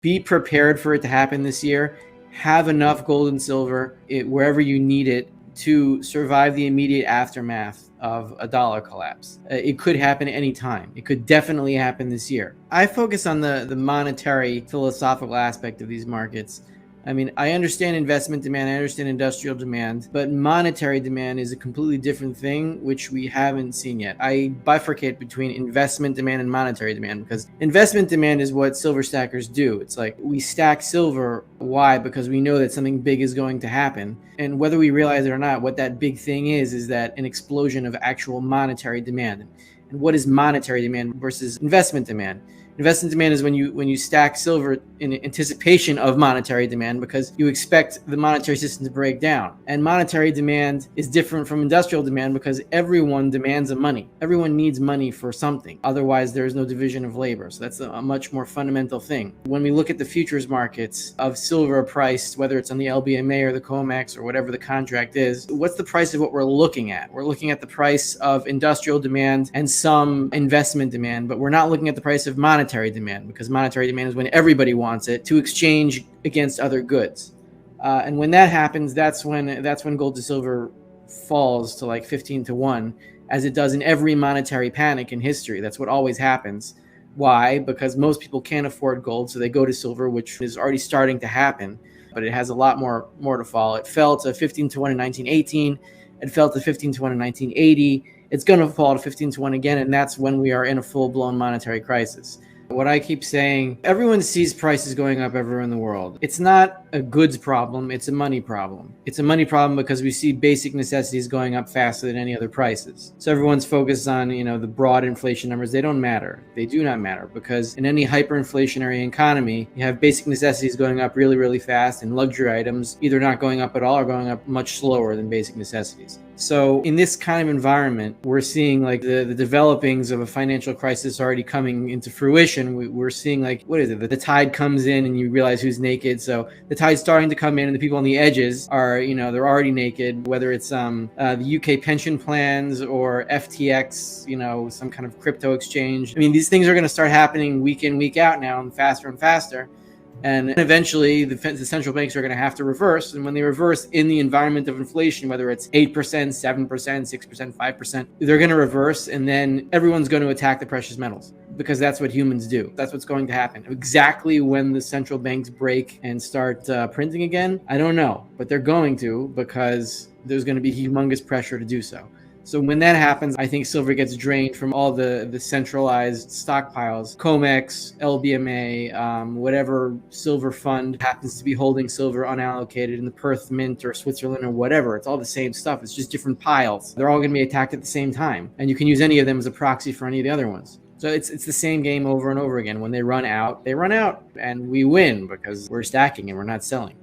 Be prepared for it to happen this year. Have enough gold and silver wherever you need it to survive the immediate aftermath of a dollar collapse. It could happen any time. It could definitely happen this year. I focus on the monetary philosophical aspect of these markets. I mean, I understand investment demand, I understand industrial demand, but monetary demand is a completely different thing, which we haven't seen yet. I bifurcate between investment demand and monetary demand because investment demand is what silver stackers do. It's like we stack silver. Why? Because we know that something big is going to happen. And whether we realize it or not, what that big thing is that an explosion of actual monetary demand. And what is monetary demand versus investment demand? Investment demand is when you stack silver in anticipation of monetary demand because you expect the monetary system to break down. And monetary demand is different from industrial demand because everyone demands money. Everyone needs money for something. Otherwise, there is no division of labor. So that's a much more fundamental thing. When we look at the futures markets of silver priced, whether it's on the LBMA or the COMEX or whatever the contract is, what's the price of what we're looking at? We're looking at the price of industrial demand and some investment demand, but we're not looking at the price of monetary demand because monetary demand is when everybody wants it to exchange against other goods. And when that happens, that's when gold to silver falls to like 15 to 1, as it does in every monetary panic in history. That's what always happens. Why? Because most people can't afford gold, so they go to silver, which is already starting to happen, but it has a lot more to fall. It fell to 15 to 1 in 1918. It fell to 15 to 1 in 1980. It's going to fall to 15 to 1 again, and that's when we are in a full-blown monetary crisis. What I keep saying, everyone sees prices going up everywhere in the world. It's not a goods problem, it's a money problem. It's a money problem because we see basic necessities going up faster than any other prices. So everyone's focused on, the broad inflation numbers. They don't matter. They do not matter because in any hyperinflationary economy, you have basic necessities going up really, really fast and luxury items either not going up at all or going up much slower than basic necessities. So in this kind of environment, we're seeing like the developings of a financial crisis already coming into fruition. We're seeing like, what is it? The tide comes in and you realize who's naked. So the tide's starting to come in and the people on the edges are, they're already naked, whether it's the UK pension plans or FTX, some kind of crypto exchange. I mean, these things are going to start happening week in, week out now and faster. And eventually the central banks are going to have to reverse. And when they reverse in the environment of inflation, whether it's 8%, 7%, 6%, 5%, they're going to reverse. And then everyone's going to attack the precious metals because that's what humans do. That's what's going to happen. Exactly when the central banks break and start printing again, I don't know. But they're going to because there's going to be humongous pressure to do so. So when that happens, I think silver gets drained from all the centralized stockpiles, COMEX, LBMA, whatever silver fund happens to be holding silver unallocated in the Perth Mint or Switzerland or whatever. It's all the same stuff. It's just different piles. They're all going to be attacked at the same time. And you can use any of them as a proxy for any of the other ones. So it's the same game over and over again. When they run out, and we win because we're stacking and we're not selling.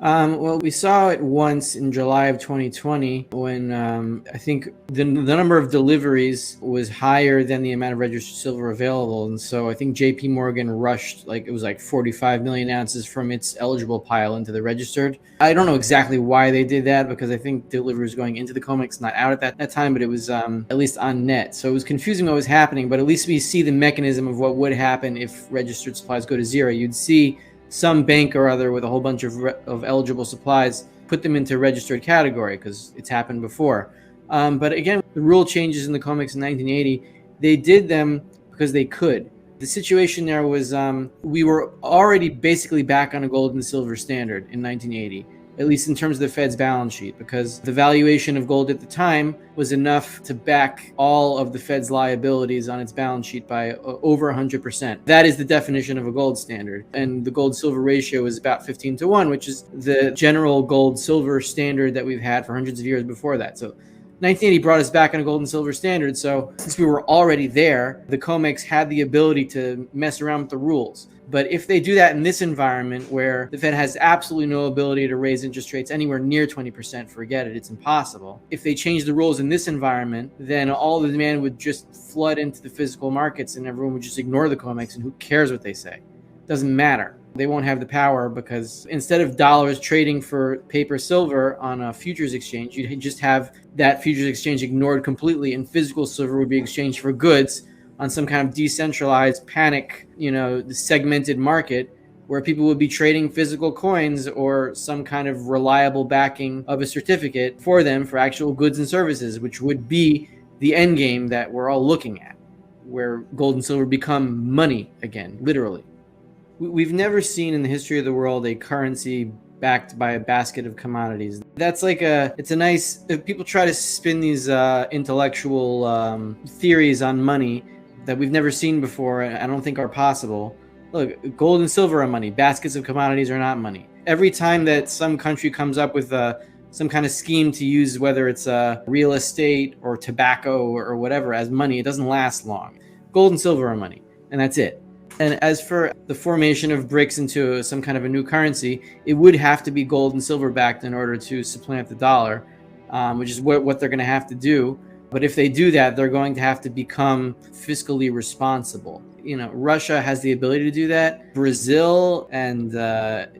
Well, we saw it once in July of 2020 when I think the number of deliveries was higher than the amount of registered silver available. And so I think JP Morgan rushed, it was 45 million ounces from its eligible pile into the registered. I don't know exactly why they did that because I think deliveries going into the COMEX, not out at that time, but it was at least on net. So it was confusing what was happening, but at least we see the mechanism of what would happen if registered supplies go to zero. You'd see some bank or other with a whole bunch of eligible supplies put them into registered category because it's happened before. But again, the rule changes in the COMEX in 1980, they did them because they could. The situation there was we were already basically back on a gold and silver standard in 1980, at least in terms of the Fed's balance sheet, because the valuation of gold at the time was enough to back all of the Fed's liabilities on its balance sheet by over 100%. That is the definition of a gold standard. And the gold-silver ratio is about 15 to 1, which is the general gold-silver standard that we've had for hundreds of years before that. So 1980 brought us back on a gold and silver standard. So since we were already there, the COMEX had the ability to mess around with the rules. But if they do that in this environment where the Fed has absolutely no ability to raise interest rates anywhere near 20%, forget it, it's impossible. If they change the rules in this environment, then all the demand would just flood into the physical markets and everyone would just ignore the COMEX and who cares what they say? It doesn't matter. They won't have the power because instead of dollars trading for paper silver on a futures exchange, you'd just have that futures exchange ignored completely and physical silver would be exchanged for goods on some kind of decentralized panic, segmented market where people would be trading physical coins or some kind of reliable backing of a certificate for them for actual goods and services, which would be the end game that we're all looking at, where gold and silver become money again, literally. We've never seen in the history of the world a currency backed by a basket of commodities. That's like it's a nice, if people try to spin these intellectual theories on money that we've never seen before and I don't think are possible. Look, gold and silver are money. Baskets of commodities are not money. Every time that some country comes up with some kind of scheme to use, whether it's real estate or tobacco or whatever, as money, it doesn't last long. Gold and silver are money, and that's it. And as for the formation of BRICS into some kind of a new currency, it would have to be gold and silver backed in order to supplant the dollar, which is what they're going to have to do. But if they do that, they're going to have to become fiscally responsible. Russia has the ability to do that. Brazil and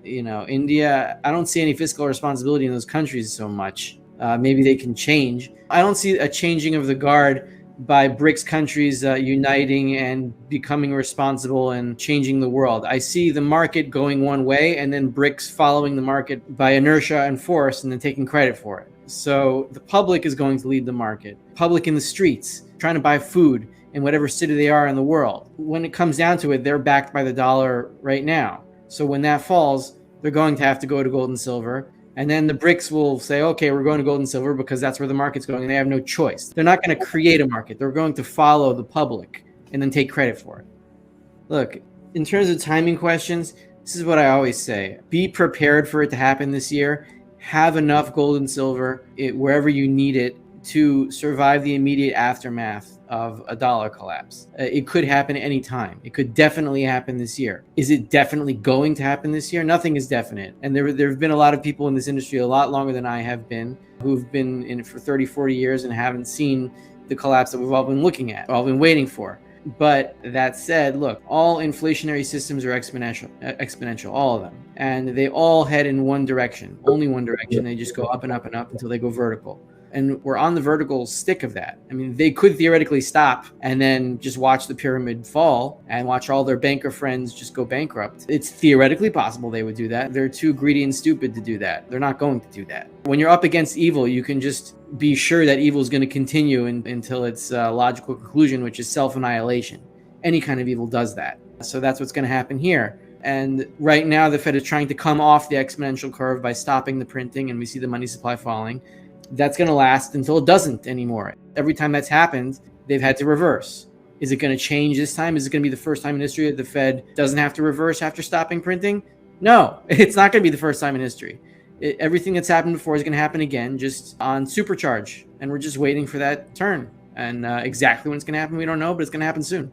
India, I don't see any fiscal responsibility in those countries so much. Maybe they can change. I don't see a changing of the guard by BRICS countries uniting and becoming responsible and changing the world. I see the market going one way and then BRICS following the market by inertia and force and then taking credit for it. So the public is going to lead the market. Public in the streets, trying to buy food in whatever city they are in the world. When it comes down to it, they're backed by the dollar right now. So when that falls, they're going to have to go to gold and silver. And then the BRICS will say, okay, we're going to gold and silver because that's where the market's going. And they have no choice. They're not going to create a market. They're going to follow the public and then take credit for it. Look, in terms of timing questions, this is what I always say. Be prepared for it to happen this year. Have enough gold and silver wherever you need it to survive the immediate aftermath of a dollar collapse. It could happen any time. It could definitely happen this year. Is it definitely going to happen this year? Nothing is definite. And there have been a lot of people in this industry a lot longer than I have been, who've been in it for 30, 40 years and haven't seen the collapse that we've all been looking at, all been waiting for. But that said, look, all inflationary systems are exponential, all of them. And they all head in one direction, only one direction. They just go up and up and up until they go vertical. And we're on the vertical stick of that. I mean, they could theoretically stop and then just watch the pyramid fall and watch all their banker friends just go bankrupt. It's theoretically possible they would do that. They're too greedy and stupid to do that. They're not going to do that. When you're up against evil, you can just be sure that evil is going to continue until its logical conclusion, which is self-annihilation. Any kind of evil does that. So that's what's going to happen here. And right now, the Fed is trying to come off the exponential curve by stopping the printing, and we see the money supply falling. That's going to last until it doesn't anymore. Every time that's happened, they've had to reverse. Is it going to change this time? Is it going to be the first time in history that the Fed doesn't have to reverse after stopping printing? No, it's not going to be the first time in history. Everything that's happened before is going to happen again, just on supercharge. And we're just waiting for that turn. And exactly when it's going to happen, we don't know, but it's going to happen soon.